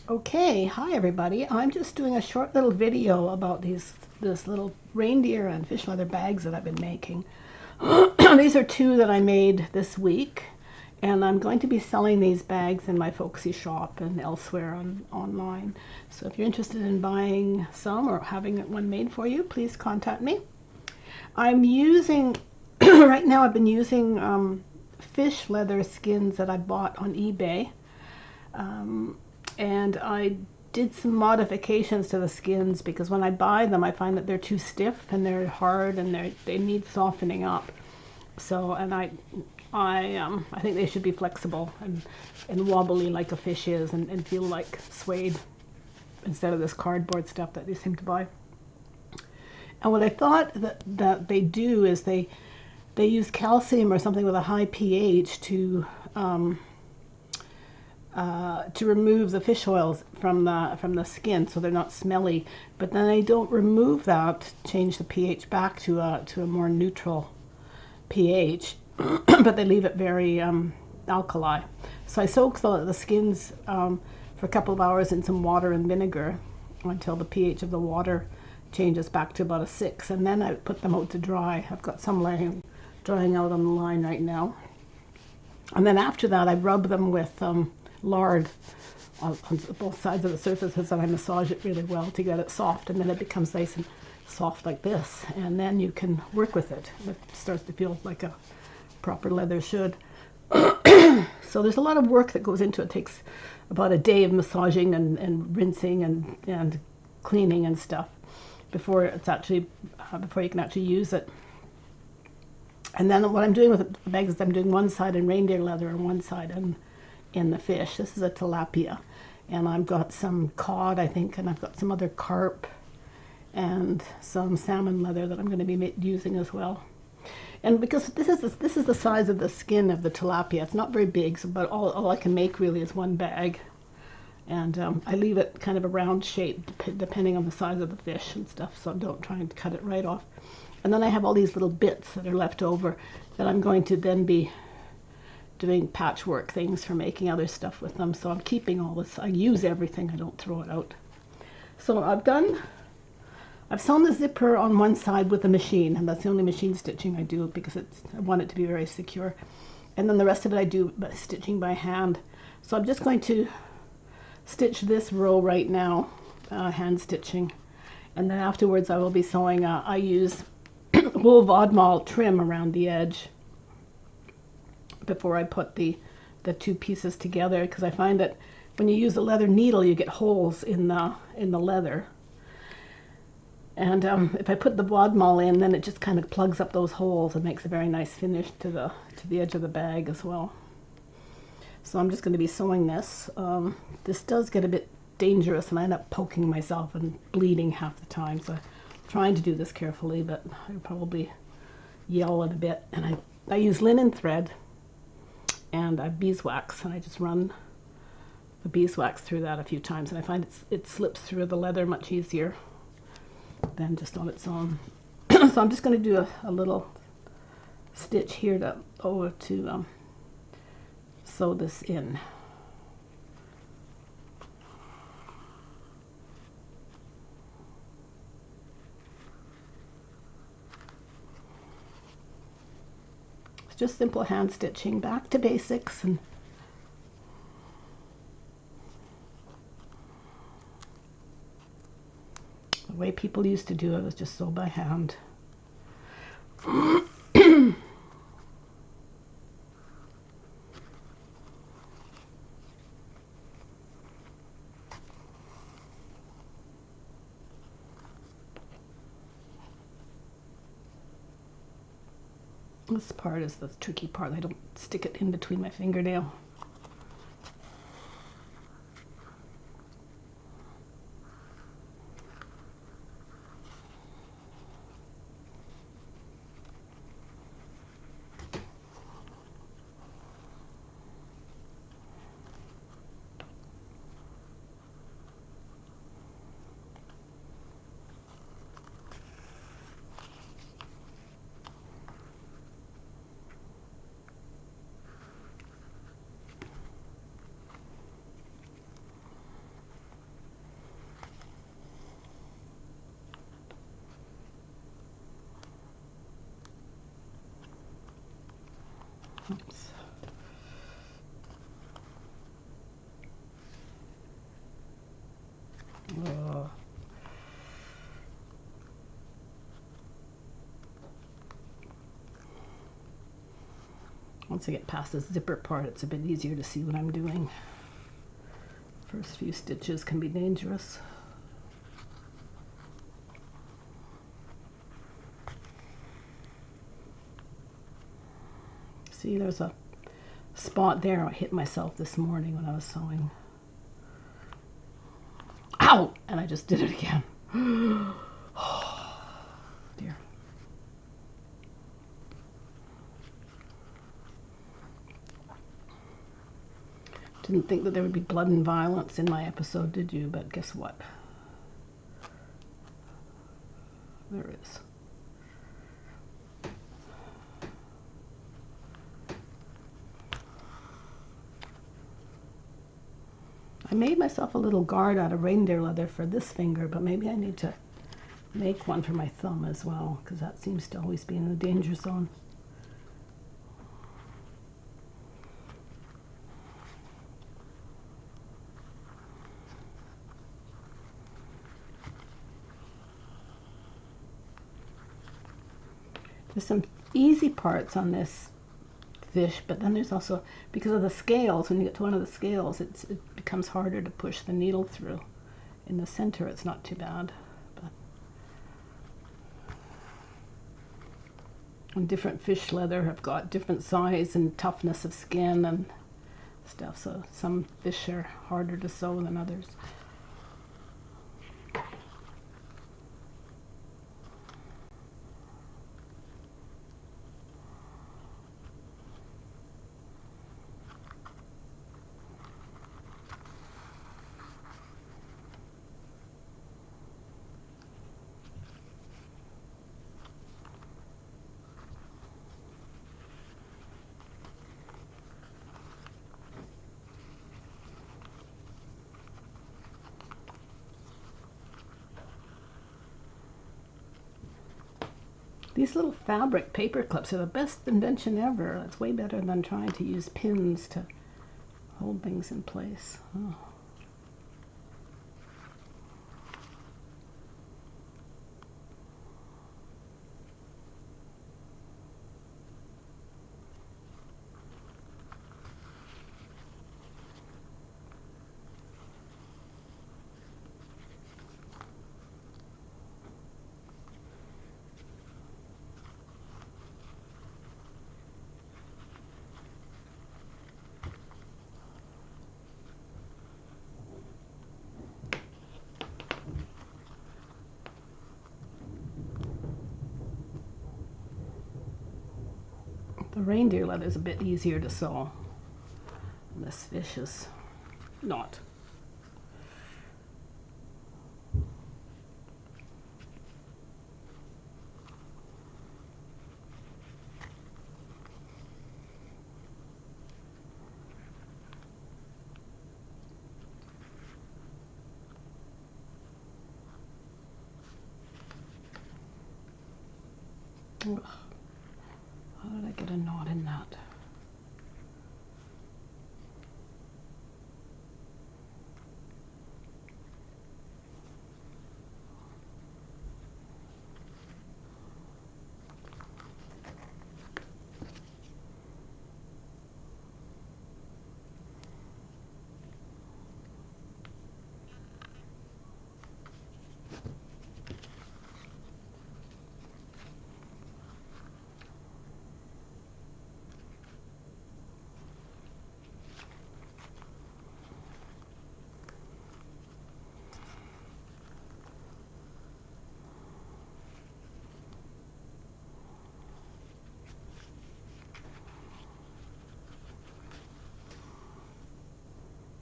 Okay, hi everybody. I'm just doing a short little video about this little reindeer and fish leather bags that I've been making. These are two that I made this week, and I'm going to be selling these bags in my Folksy shop and elsewhere online. So if you're interested in buying some or having one made for you, please contact me. I'm using right now I've been using fish leather skins that I bought on eBay. Um, and I did some modifications to the skins because when I buy them, I find that they're too stiff and they're hard and they need softening up. So, I think they should be flexible and wobbly like a fish is and feel like suede instead of this cardboard stuff that they seem to buy. And what I thought that they do is they use calcium or something with a high pH to remove the fish oils from the skin, so they're not smelly. But then they don't remove that, change the pH back to a more neutral pH, but they leave it very alkali. So I soak the skins for a couple of hours in some water and vinegar until the pH of the water changes back to about a 6, and then I put them out to dry. I've got some drying out on the line right now. And then after that, I rub them with lard on both sides of the surfaces, and I massage it really well to get it soft, and then it becomes nice and soft like this. And then you can work with it. It starts to feel like a proper leather should. So there's a lot of work that goes into it. It takes about a day of massaging and rinsing and cleaning and stuff before it's actually before you can actually use it. And then what I'm doing with the bags is I'm doing one side in reindeer leather and one side in the fish. This is a tilapia, and I've got some cod, I think, and I've got some other carp and some salmon leather that I'm going to be using as well. And because this is the size of the skin of the tilapia, it's not very big, so, but all I can make really is one bag. And I leave it kind of a round shape depending on the size of the fish and stuff, so don't try and cut it right off. And then I have all these little bits that are left over that I'm going to then be doing patchwork things for making other stuff with them. So I'm keeping all this. I use everything. I don't throw it out. So I've sewn the zipper on one side with a machine, and that's the only machine stitching I do because I want it to be very secure. And then the rest of it I do stitching by hand. So I'm just going to stitch this row right now, hand stitching. And then afterwards I will be sewing, I use wool vodmal trim around the edge before I put the two pieces together, because I find that when you use a leather needle you get holes in the leather, and if I put the vodmal in, then it just kind of plugs up those holes and makes a very nice finish to the edge of the bag as well. So I'm just going to be sewing this. This does get a bit dangerous and I end up poking myself and bleeding half the time, so I'm trying to do this carefully, but I probably yell a bit. And I use linen thread and beeswax, and I just run the beeswax through that a few times, and I find it slips through the leather much easier than just on its own. So I'm just going to do a little stitch here to sew this in. It's just simple hand stitching, back to basics, and the way people used to do it was just sew by hand. This part is the tricky part. I don't stick it in between my fingernail. Once I get past the zipper part, it's a bit easier to see what I'm doing. First few stitches can be dangerous. See, there's a spot there I hit myself this morning when I was sewing. Ow! And I just did it again. Dear. Didn't think that there would be blood and violence in my episode, did you? But guess what? There is. I made myself a little guard out of reindeer leather for this finger, but maybe I need to make one for my thumb as well, because that seems to always be in the danger zone. There's some easy parts on this fish, but then there's also, because of the scales, when you get to one of the scales, it becomes harder to push the needle through. In the center, it's not too bad. But and different fish leather have got different size and toughness of skin and stuff, so some fish are harder to sew than others. These little fabric paper clips are the best invention ever. It's way better than trying to use pins to hold things in place. Oh. The reindeer leather is a bit easier to sew. This fish is not. Ugh. How did I get a knot in that?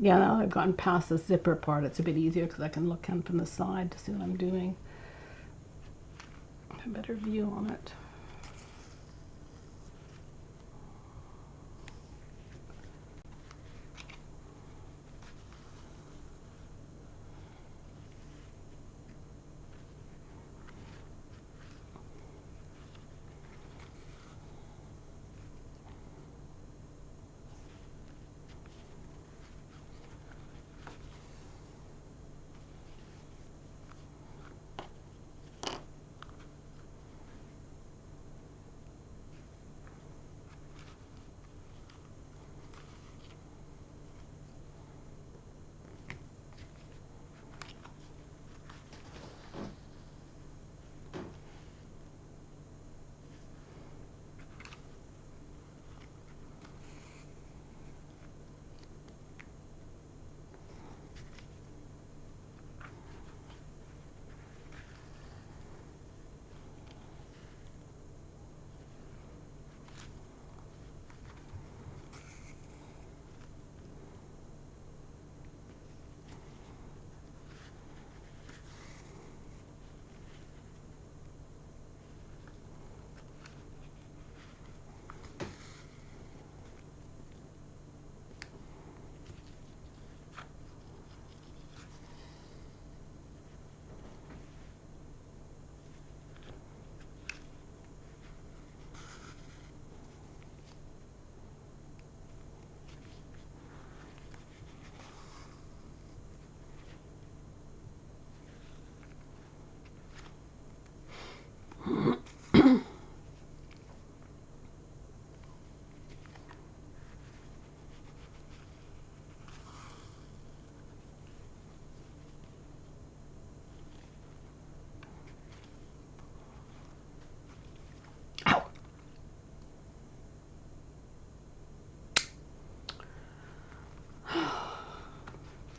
Yeah, now I've gotten past the zipper part, it's a bit easier because I can look in from the side to see what I'm doing. A better view on it.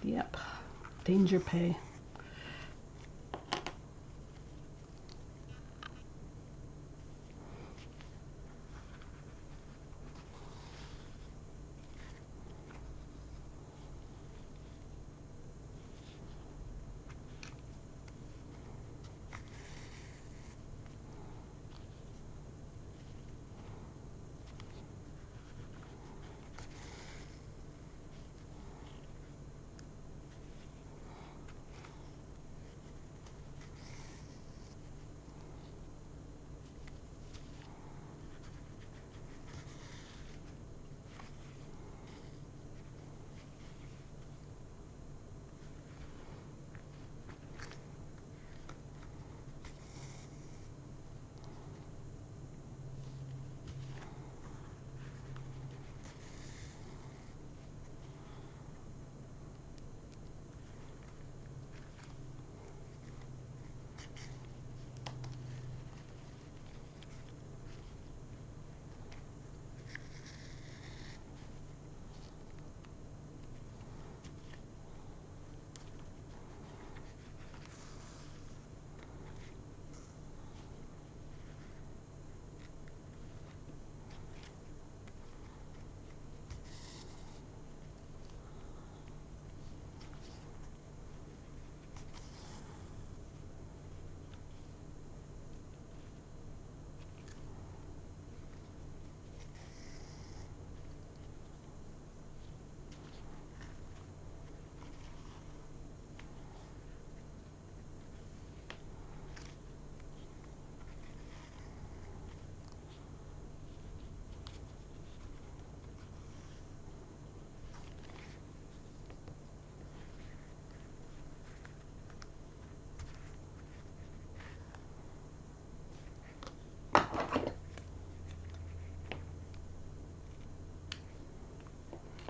Yep, danger pay.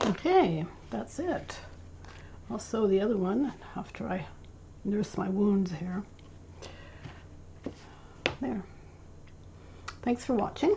Okay, that's it. I'll sew the other one after I nurse my wounds here. There. Thanks for watching.